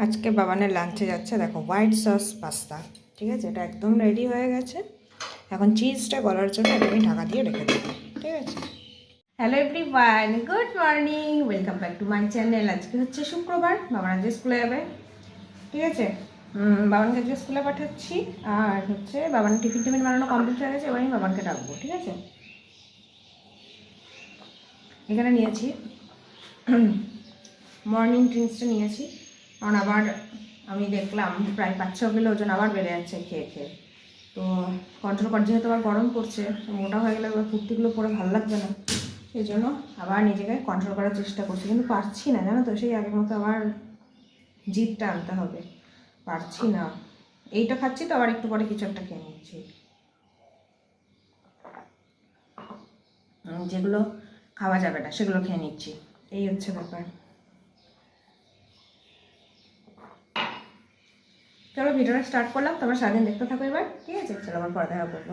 আজকে বাবানের লাঞ্চে যাচ্ছে দেখো হোয়াইট সস পাস্তা। ঠিক আছে, এটা একদম রেডি হয়ে গেছে। এখন চিজটা গলার জন্য এটা আমি ঢাকা দিয়ে রেখে দেবো। ঠিক আছে। Hello everyone, good morning, welcome back to my channel. আজকে হচ্ছে শুক্রবার, বাবান আজকে স্কুলে যাবে। ঠিক আছে, বাবানকে আজকে স্কুলে পাঠাচ্ছি। আর হচ্ছে বাবানের টিফিন বানানো কমপ্লিট হয়ে গেছে, এবার আমি বাবানকে ডাকবো। ঠিক আছে, এখানে নিয়েছি মর্নিং ড্রিঙ্কসটা নিয়েছি, কারণ আবার আমি দেখলাম প্রায় 5-6 কিলো ওজন আবার বেড়ে যাচ্ছে খেয়ে খেয়ে। তো কন্ট্রোল কর, যেহেতু আবার গরম পড়ছে, মোটা হয়ে গেলে এবার কুর্তিগুলো পরে ভালো লাগবে না, সেই জন্য আবার নিজেকে কন্ট্রোল করার চেষ্টা করছি, কিন্তু পারছি না, জানো তো। সেই আগের মতো আবার জিদটা আনতে হবে, পারছি না। এইটা খাচ্ছি তো আবার একটু পরে কিছু একটা খেয়ে নিচ্ছি, যেগুলো খাওয়া যাবে না সেগুলো খেয়ে নিচ্ছি, এই হচ্ছে ব্যাপার। চলো ভিডিওটা স্টার্ট করলাম, তারপর সারাদিন দেখতে থাকো এবার। ঠিক আছে, চলো আমার পরে দেখা করবো।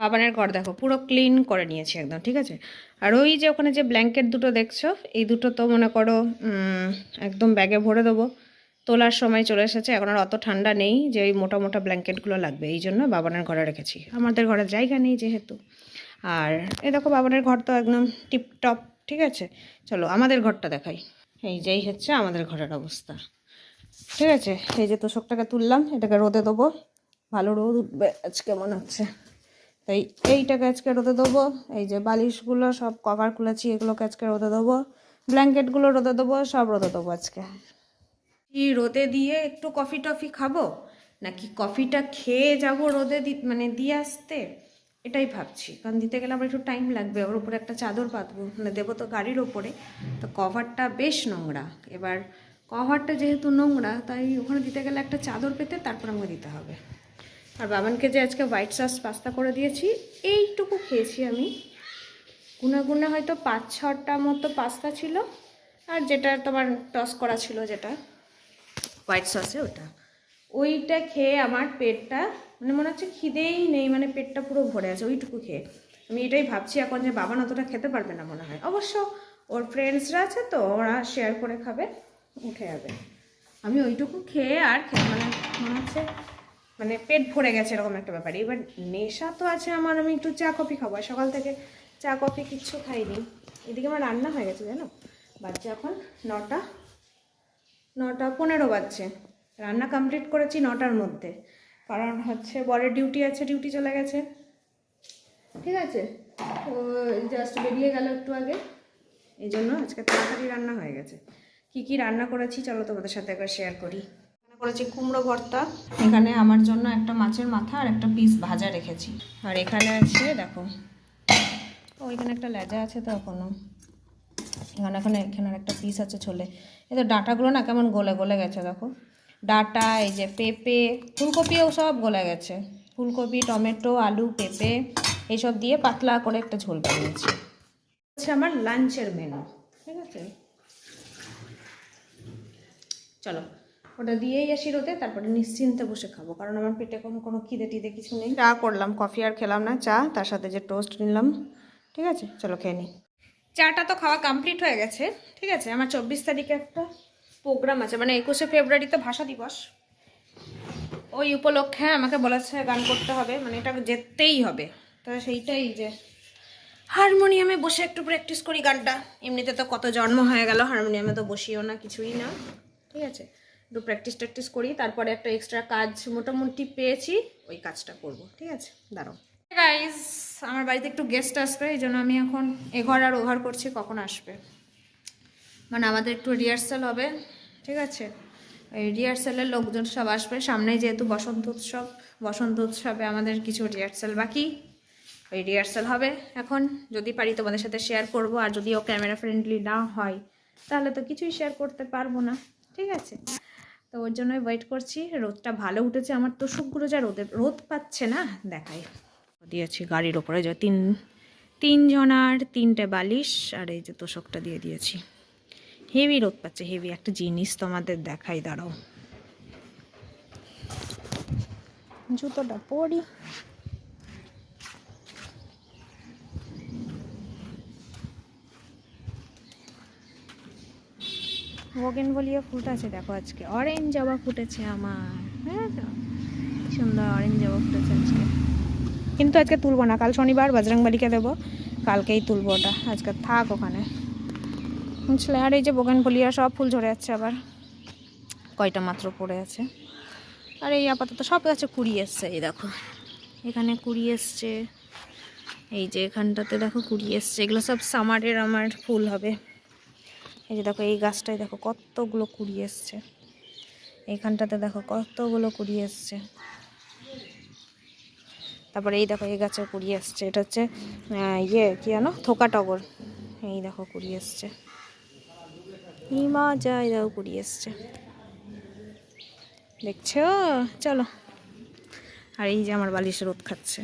বাবানের ঘর দেখো পুরো ক্লিন করে নিয়েছি একদম। ঠিক আছে, আর ওই যে ওখানে যে ব্ল্যাঙ্কেট দুটো দেখছো, এই দুটো তো মনে করো একদম ব্যাগে ভরে দেবো। তোলার সময় চলে এসেছে, এখন আর অত ঠান্ডা নেই যে ওই মোটা মোটা ব্ল্যাঙ্কেটগুলো লাগবে, এই জন্য বাবানের ঘরে রেখেছি। আমাদের ঘরে জায়গা নেই যেহেতু। আর এই দেখো বাবানের ঘর তো একদম টিপটপ। ঠিক আছে, চলো আমাদের ঘরটা দেখাই। এই যেই হচ্ছে আমাদের ঘরের অবস্থা। ঠিক আছে, এই যে তোষকটাকে তুললাম, এটাকে রোদে দেবো। ভালো রোদ উঠবে আজকে মনে হচ্ছে, তাই এইটাকে আজকে রোদে দেবো। এই যে বালিশগুলো সব কভার খুলেছি, এগুলোকে আজকে রোদে দেবো। ব্ল্যাঙ্কেটগুলো রোদে দেবো, সব রোদে দেবো আজকে। কি রোদে দিয়ে একটু কফি টফি খাবো, নাকি কফিটা খেয়ে যাব রোদে মানে দিয়ে আসতে, এটাই ভাবছি। কারণ দিতে গেলে আমার একটু টাইম লাগবে। ওর উপরে একটা চাদর পাতবো, মানে দেবো তো গাড়ির ওপরে, তো কভারটা বেশ নোংরা। এবার কভারটা যেহেতু নোংরা, তাই ওখানে দিতে গেলে একটা চাদর পেতে তারপর আমাকে দিতে হবে। আর বাবানকে যে আজকে হোয়াইট সস পাস্তা করে দিয়েছি, এইটুকু খেয়েছি আমি। গুনে গুনে হয়তো 5-6টা মতো পাস্তা ছিল, আর যেটা তোমার টস করা ছিল যেটা হোয়াইট সসে, ওইটা খেয়ে আমার পেটটা মানে মনে হচ্ছে খিদেই নেই, মানে পেটটা পুরো ভরে আছে ওইটুকু খেয়ে। আমি এটাই ভাবছি এখন যে বাবান অতটা খেতে পারবে না মনে হয়। অবশ্য ওর ফ্রেন্ডসরা আছে তো, ওরা শেয়ার করে খাবে, উঠে যাবে। আমি ওইটুকু খেয়ে আর মানে মনে হচ্ছে মানে পেট ভরে গেছে এরকম একটা ব্যাপার। এবার নেশা তো আছে আমার, আমি একটু চা কফি খাবো, সকাল থেকে চা কফি কিচ্ছু খাইনি। এদিকে আমার রান্না হয়ে গেছে জানো, বাচ্চা এখন 9:15 বাজছে। রান্না কমপ্লিট করেছি 9টার মধ্যে, কারণ হচ্ছে বরের ডিউটি আছে, ডিউটি চলে গেছে। ঠিক আছে, তো জাস্ট বেরিয়ে গেল একটু আগে, এই জন্য আজকে তাড়াতাড়ি রান্না হয়ে গেছে। কি কি রান্না করেছি চলো তোমাদের সাথে একবার শেয়ার করি। রান্না করেছি কুমড়ো ভর্তা, এখানে আমার জন্য একটা মাছের মাথা আর একটা পিস ভাজা রেখেছি। আর এখানে আছে দেখো, ওইখানে একটা লেজা আছে তো এখনো, এখানে একটা পিস আছে ছোলে। এই তো ডাঁটাগুলো না কেমন গলে গলে গেছে দেখো, ডাঁটা, এই যে পেঁপে, ফুলকপিও সব গলে গেছে। ফুলকপি, টমেটো, আলু, পেঁপে এইসব দিয়ে পাতলা করে একটা ঝোল বানিয়েছি। হচ্ছে আমার লাঞ্চের মেনু। ঠিক আছে, চলো ওটা দিয়েই আসি রোদে, তারপরে নিশ্চিন্তে বসে খাবো, কারণ আমার পেটে কোনো খিদে টিদে কিছু নেই। চা করলাম, কফি আর খেলাম না, চা তার সাথে যে টোস্ট নিলাম। ঠিক আছে, চলো খেয়ে নিই। চাটা তো খাওয়া কমপ্লিট হয়ে গেছে। ঠিক আছে, আমার 24 তারিখে একটা প্রোগ্রাম আছে, মানে 21শে ফেব্রুয়ারিতে ভাষা দিবস, ওই উপলক্ষে আমাকে বলেছে গান করতে হবে, মানে এটা যেতেই হবে। তো সেইটাই যে হারমোনিয়ামে বসে একটু প্র্যাকটিস করি গানটা। এমনিতে তো কত জন্ম হয়ে গেল, হারমোনিয়ামে তো বসিও না, কিছুই না। ঠিক আছে, একটু প্র্যাকটিস করি, তারপরে একটা এক্সট্রা কাজ মোটামুটি পেয়েছি, ওই কাজটা করব। ঠিক আছে, দাঁড়াও গাইজ, আমার বাড়িতে একটু গেস্ট আসবে, এই জন্য আমি এখন এঘর আর ওঘর করছি কখন আসবে। মানে আমাদের একটু রিহার্সাল হবে। ঠিক আছে, এই রিহার্সালের লোকজন সব আসবে, সামনেই যেহেতু বসন্ত উৎসবে আমাদের কিছু রিহার্সাল বাকি, ওই রিহার্সাল হবে। এখন যদি পারি তোমাদের সাথে শেয়ার করব, আর যদি ও ক্যামেরা ফ্রেন্ডলি না হয় তাহলে তো কিছুই শেয়ার করতে পারবো না। ঠিক আছে, তো ওর জন্যই ওয়েট করছি। রোদটা ভালো উঠেছে, আমার তোষকগুলো যা রোদ পাচ্ছে না, দেখাই দিয়েছি গাড়ির ওপরে, যে তিনজনার 3টে বালিশ, আর এই যে তোষকটা দিয়ে দিয়েছি। হেভি রোদ পাচ্ছে, হেভি। একটা জিনিস তোমাদের দেখাই, দাঁড়াও, জুতোটা পরি। বোগেনভেলিয়া ফুল আছে দেখো, আজকে অরেঞ্জ জবা ফুটেছে আমার, হ্যাঁ তো সুন্দর অরেঞ্জ জবা ফুটেছে আজকে। কিন্তু আজকে তুলবো না, কাল শনিবার বজরংবলীকে দেবো, কালকেই তুলবো ওটা, আজকে থাক ওখানে, বুঝলে। আর এই যে বোগেনভেলিয়া সব ফুল ঝরে যাচ্ছে আবার, কয়টা মাত্র পড়ে আছে। আর এই আপাতত সব গাছে কুড়ি এসছে, এই দেখো এখানে কুড়ি এসছে, এই যে এখানটাতে দেখো কুড়ি এসছে, এগুলো সব সামারের আমার ফুল হবে। এই যে দেখো এই গাছটায় দেখো কতগুলো কুড়ি এসছে, এইখানটাতে দেখো কতগুলো কুড়ি এসছে। তারপরে এই দেখো এই গাছে কুড়ি এসছে, এটা হচ্ছে ইয়ে কি জানো, থোকা টগর, এই দেখো কুড়ি এসছে, হিমা যায় দেখো কুড়ি এসছে, দেখছো। চলো, আর এই যে আমার বালিশ রোদ খাচ্ছে।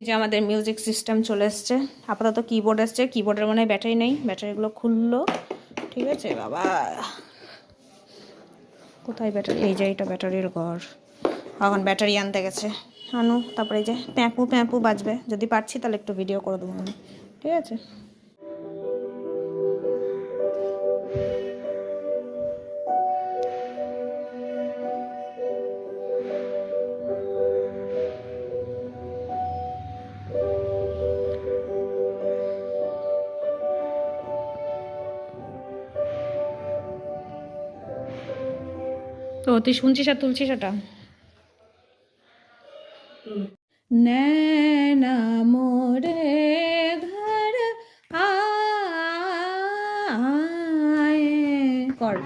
যে আমাদের মিউজিক সিস্টেম চলে এসছে, আপাতত কিবোর্ড এসছে, কিবোর্ডের মনে হয় ব্যাটারি নেই, ব্যাটারিগুলো খুললো, ঠিক আছে বাবা। কোথায় ব্যাটারি, এই যে এটা ব্যাটারির ঘর, এখন ব্যাটারি আনতে গেছে আনু, তারপরে এই যে প্যাঁপু প্যাঁপু বাজবে, যদি পারছি তাহলে একটু ভিডিও করে দেবো আমি, ঠিক আছে। তো তুই শুনছিস আর তুলছিস ওটা, নैना मोरे घर आए कर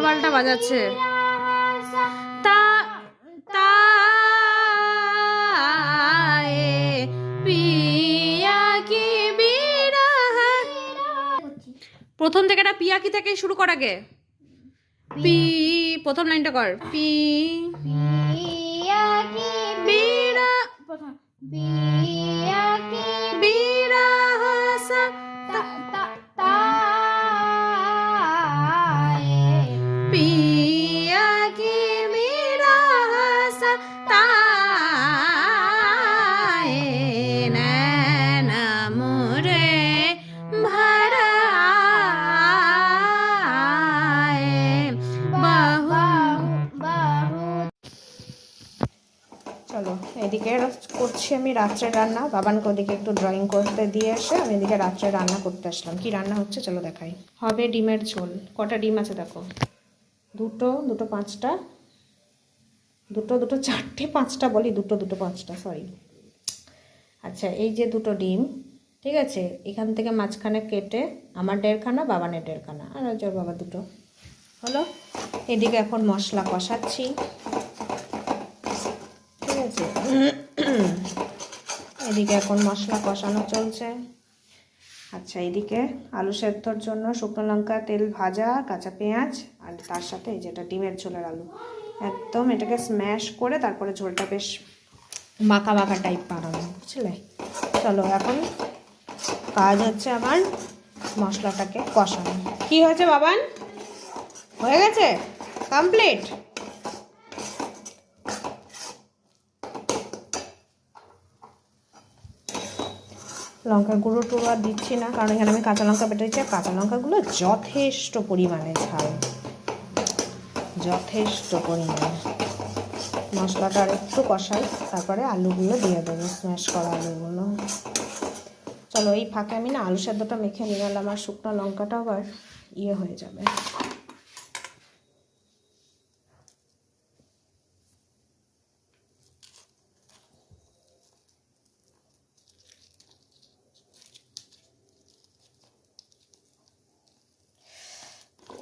পাল্টা বাজাচ্ছে, তা তা পিয়া কি বিরহ, প্রথম থেকে একটা পিয়া কি থেকে শুরু কর, আগে পি, প্রথম লাইনটা কর, পি পিয়া কি বিরহ, প্রথম পিয়া কি বিরহ সা তা তা তা पिया की विरह सताए नैना मोरे भर आए बहु बहु। চলো এদিকে করছি আমি রাত্রে রান্না, বাবানকে ওদিকে একটু ড্রয়িং করতে দিয়ে এসে আমি এদিকে রাত্রে রান্না করতে আসলাম। কি রান্না হচ্ছে চলো দেখাই। হবে ডিমের ঝোল, কটা ডিম আছে দেখো, দুটো দুটো পাঁচটা, দুটো দুটো চারটে পাঁচটা বলি, দুটো দুটো পাঁচটা সরি। আচ্ছা এই যে দুটো ডিম, ঠিক আছে, এখান থেকে মাঝখানে কেটে আমার দেড়খানা, বাবানের দেড়খানা, আর ওর বাবা দুটো হলো। এদিকে এখন মশলা কষাচ্ছি, ঠিক আছে, এদিকে এখন মশলা কষানো চলছে। আচ্ছা এইদিকে আলু সেদ্ধর জন্য শুকনো লঙ্কা তেল ভাজা, কাঁচা পেঁয়াজ, আর তার সাথে এই যেটা ডিমের ঝোলের আলু, একদম এটাকে স্ম্যাশ করে তারপরে ঝোলটা বেশ মাখা মাখা টাইপ বানানো, বুঝলে। চলো এখন কাজ হচ্ছে আমার মশলাটাকে কষানো। কি হয়েছে বাবান, হয়ে গেছে কমপ্লিট? লঙ্কার গুঁড়ো টুড়ো আর দিচ্ছি না, কারণ এখানে আমি কাঁচা লঙ্কা বেটেছি, আর কাঁচা লঙ্কাগুলো যথেষ্ট পরিমাণে ঝাল, যথেষ্ট পরিমাণে। মশলাটা আর একটু কষাই, তারপরে আলুগুলো দিয়ে দেবো, স্ম্যাশ করা আলুগুলো। চলো এই ফাঁকে আমি না আলু সেদ্ধটা মেখে নিয়ে গেলাম, আর শুকনো লঙ্কাটা আবার ইয়ে হয়ে যাবে।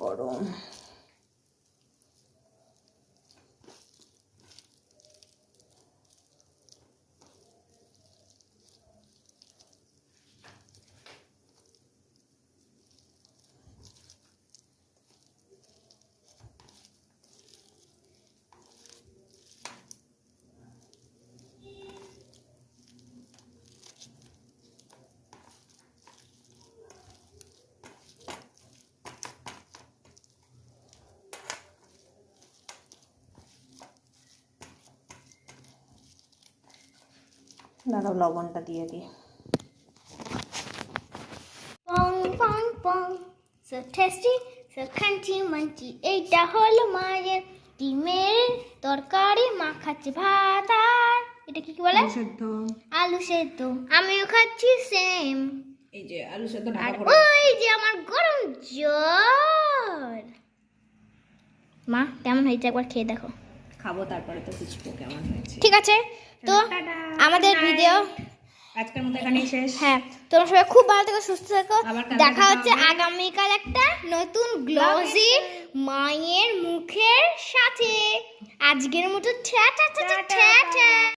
গরম দাঁড়াও লবণটা দিয়ে দিই। পং পং পং, সো টেস্টি, সো ক্রাঞ্চি মাঞ্চি। এইটা হলো মায়ের ডিমের তরকারি, মা খাচ্ছে ভাত। আর এটা কি বলে? সেদ্ধ। আলু সেদ্ধ। আমিও খাচ্ছি সেম। এই যে আলু সেদ্ধ আর ঢাকা পড়ে। ওই যে আমার গরম জল। মা কেমন হয়েছে একবার খেয়ে দেখো। খাবো তারপরে তো বুঝবো কেমন হয়েছে। ঠিক আছে, তো টাটা। আমাদের Good night. ভিডিও আজকের মতো এখানেই শেষ। হ্যাঁ, তোমরা সবাই খুব ভালো থেকো, সুস্থ থেকো। আবার কালকে দেখা দেখা হচ্ছে হবে। আগামীকাল একটা নতুন গ্লোজি মায়ের মুখের সাথে। আজকের মতো ঠ্যা ঠ্যা ঠ্যা ঠ্যা ঠ্যা।